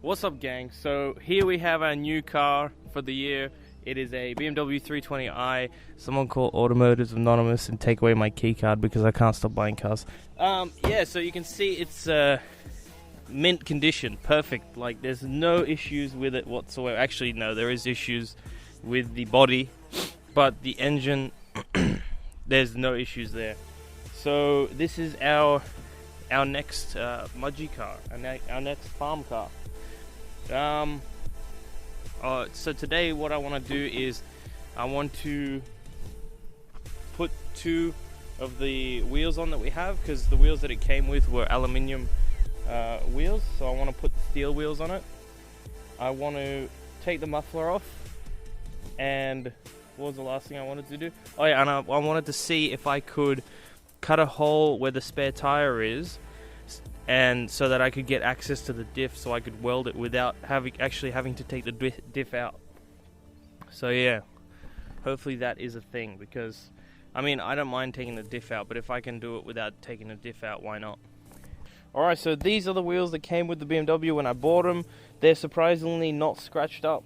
What's up, gang? So here we have our new car for the year. It is a BMW 320i. Someone call Automotives Anonymous and take away my key card because I can't stop buying cars. Yeah, so you can see it's mint condition, perfect. Like, there's no issues with it whatsoever. Actually, no, there is issues with the body, but the engine, there's no issues there. So this is our next Mudgee car, our next farm car. So today what I want to do is I want to put two of the wheels on that we have, because the wheels that it came with were aluminium wheels, so I want to put steel wheels on it. I want to take the muffler off, and what was the last thing I wanted to do? Oh yeah, and I wanted to see if I could cut a hole where the spare tire is, and so that I could get access to the diff, so I could weld it without actually having to take the diff out. So yeah, hopefully that is a thing, because I mean, I don't mind taking the diff out, but if I can do it without taking the diff out, why not? Alright, so these are the wheels that came with the BMW when I bought them. They're surprisingly not scratched up.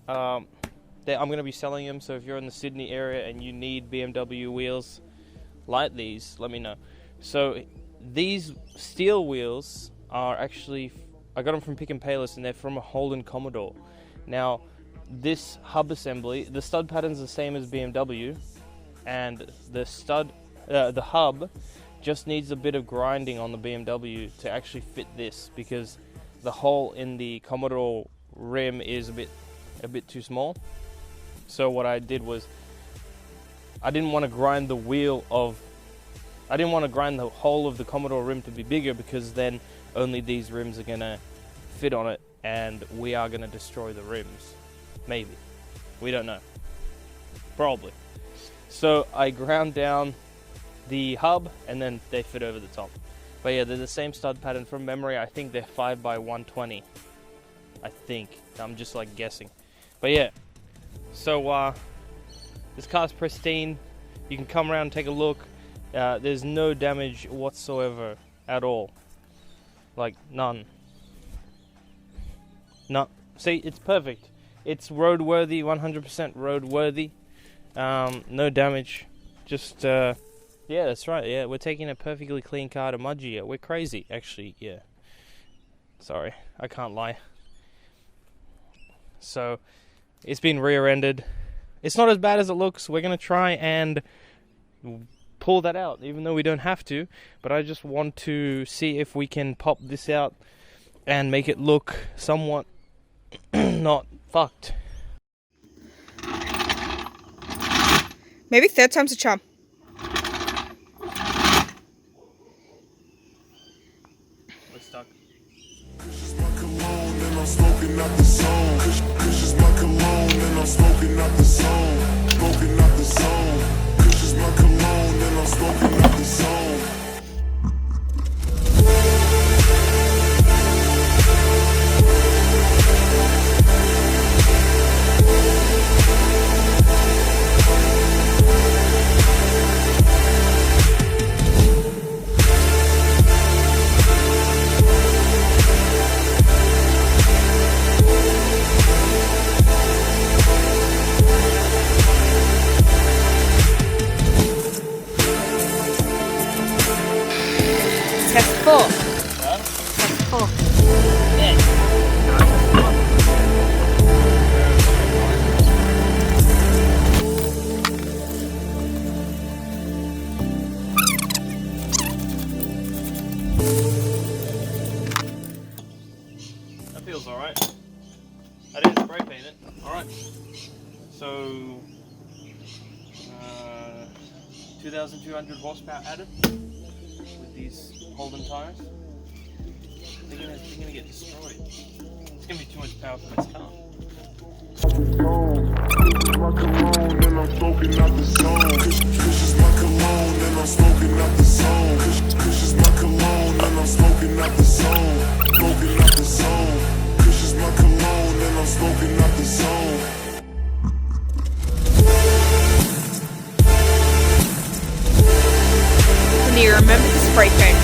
I'm going to be selling them, so if you're in the Sydney area and you need BMW wheels like these, let me know. So these steel wheels are actually, I got them from Pick and Payless, and they're from a Holden Commodore. Now, this hub assembly, the stud pattern's the same as BMW, and the hub just needs a bit of grinding on the BMW to actually fit this, because the hole in the Commodore rim is a bit too small. So what I did was, I didn't want to grind the whole of the Commodore rim to be bigger, because then only these rims are going to fit on it, and we are going to destroy the rims. Maybe. We don't know. Probably. So I ground down the hub, and then they fit over the top. But yeah, they're the same stud pattern. From memory, I think they're 5x120. I think. I'm just like guessing. But yeah. So this car's pristine. You can come around and take a look. There's no damage whatsoever at all. Like, none. No. See, it's perfect. It's roadworthy, 100% roadworthy. No damage. Just, yeah, that's right. Yeah, we're taking a perfectly clean car to Mudgee. We're crazy, actually, yeah. Sorry, I can't lie. So, it's been rear-ended. It's not as bad as it looks. We're going to try and pull that out, even though we don't have to. But I just want to see if we can pop this out and make it look somewhat not fucked. Maybe third time's a charm. We're stuck. Test 4. Huh? Test 4. Yeah. That feels alright. I didn't spray paint it. Alright. So 2,200 horsepower added with these Holden tires. They're gonna get destroyed. It's gonna be too much power for this car. My cologne and I'm smoking out the zone. Kush is my cologne and I'm smoking out the zone. Kush is my cologne and I'm smoking out the zone. Smoking out the zone. Kush is my cologne and I'm smoking out the zone. Can you remember the spray paint?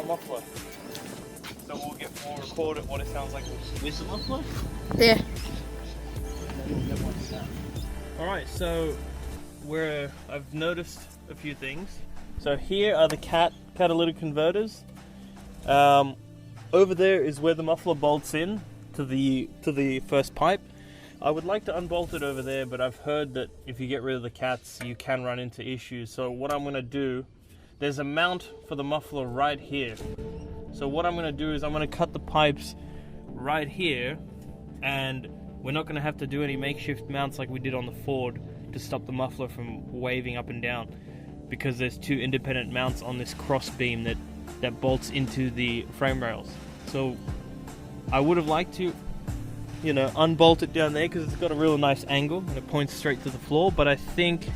Muffler. So we'll record it what it sounds like with the muffler. Yeah. Alright, so I've noticed a few things. So here are the catalytic converters. Over there is where the muffler bolts in to the first pipe. I would like to unbolt it over there, but I've heard that if you get rid of the cats, you can run into issues. So what I'm going to do, there's a mount for the muffler right here. So what I'm going to do is I'm going to cut the pipes right here, and we're not going to have to do any makeshift mounts like we did on the Ford to stop the muffler from waving up and down, because there's two independent mounts on this cross beam that bolts into the frame rails. So I would have liked to, you know, unbolt it down there because it's got a real nice angle and it points straight to the floor, but I think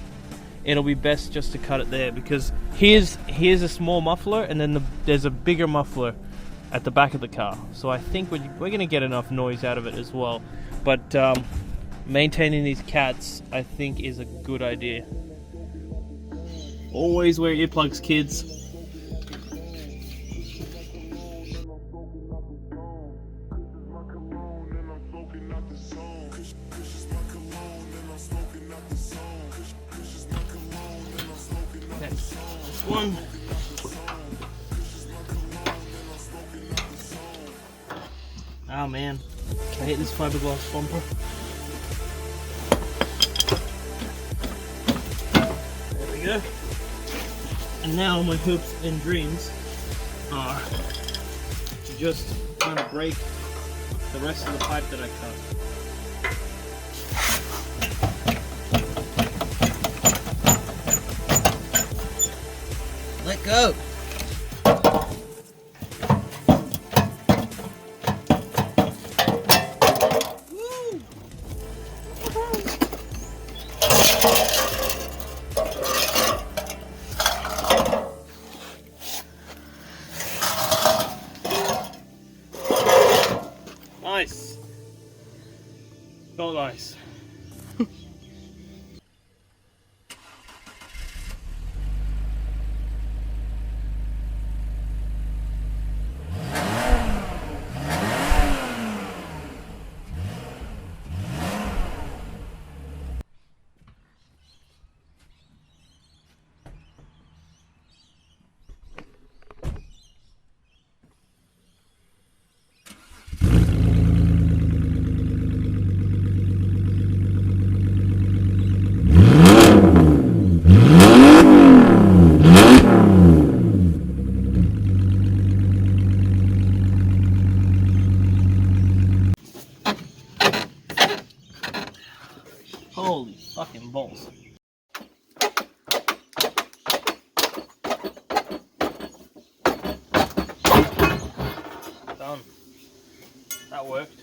it'll be best just to cut it there, because here's a small muffler and then there's a bigger muffler at the back of the car. So I think we're going to get enough noise out of it as well. But maintaining these cats, I think, is a good idea. Always wear earplugs, kids. Next, this one. Oh man, I hate this fiberglass bumper. There we go. And now my hopes and dreams are to just kind of break the rest of the pipe that I cut. Let go. Woo. Nice. Not nice. Holy fucking balls. Done. That worked.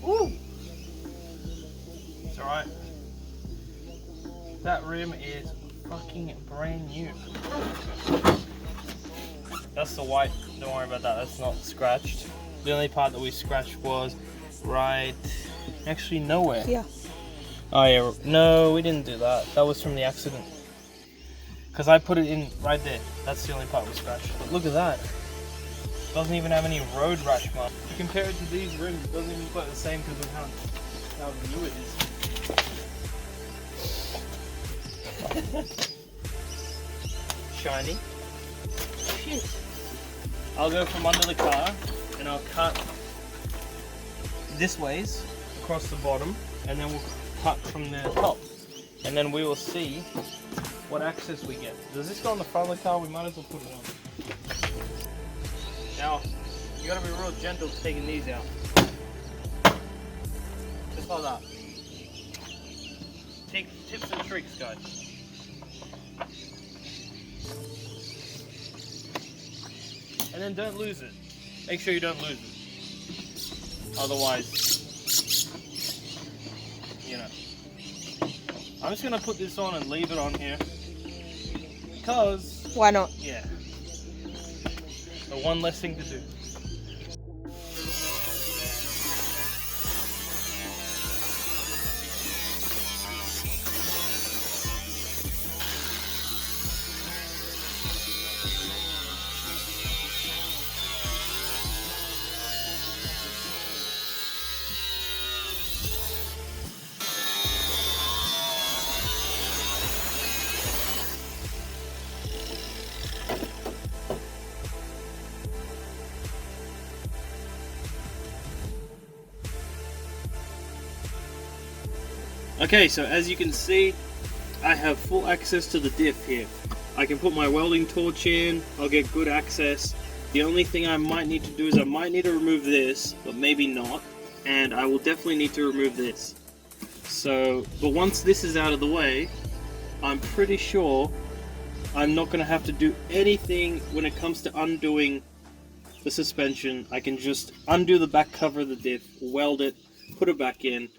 Woo! It's alright. That rim is fucking brand new. That's the white, don't worry about that, that's not scratched. The only part that we scratched was right, actually nowhere. Yeah. Oh yeah, no, we didn't do that. That was from the accident. Because I put it in right there. That's the only part we scratched. But look at that. Doesn't even have any road rash marks. If you compare it to these rims, it doesn't even look like the same because of how new it is. Shiny. Shit. I'll go from under the car and I'll cut this ways across the bottom, and then we'll cut from the top, and then we will see what access we get. Does this go on the front of the car? We might as well put it on. Now, you gotta be real gentle taking these out. Just like that. Tips and tricks, guys. And then don't lose it. Make sure you don't lose it. Otherwise, you know. I'm just gonna put this on and leave it on here. Because... Why not? Yeah. So one less thing to do. Okay, so as you can see, I have full access to the diff here. I can put my welding torch in, I'll get good access. The only thing I might need to do is I might need to remove this, but maybe not. And I will definitely need to remove this. So, but once this is out of the way, I'm pretty sure I'm not going to have to do anything when it comes to undoing the suspension. I can just undo the back cover of the diff, weld it, put it back in.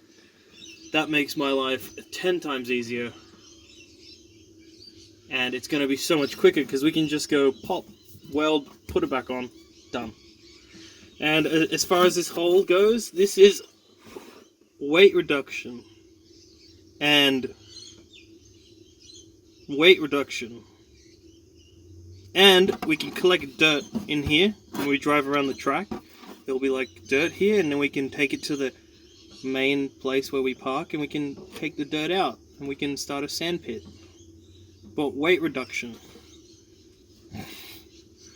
That makes my life 10 times easier, and it's going to be so much quicker because we can just go pop, weld, put it back on, done. And as far as this hole goes, this is weight reduction and weight reduction, and we can collect dirt in here when we drive around the track. There'll be like dirt here, and then we can take it to the main place where we park, and we can take the dirt out and we can start a sand pit. But weight reduction,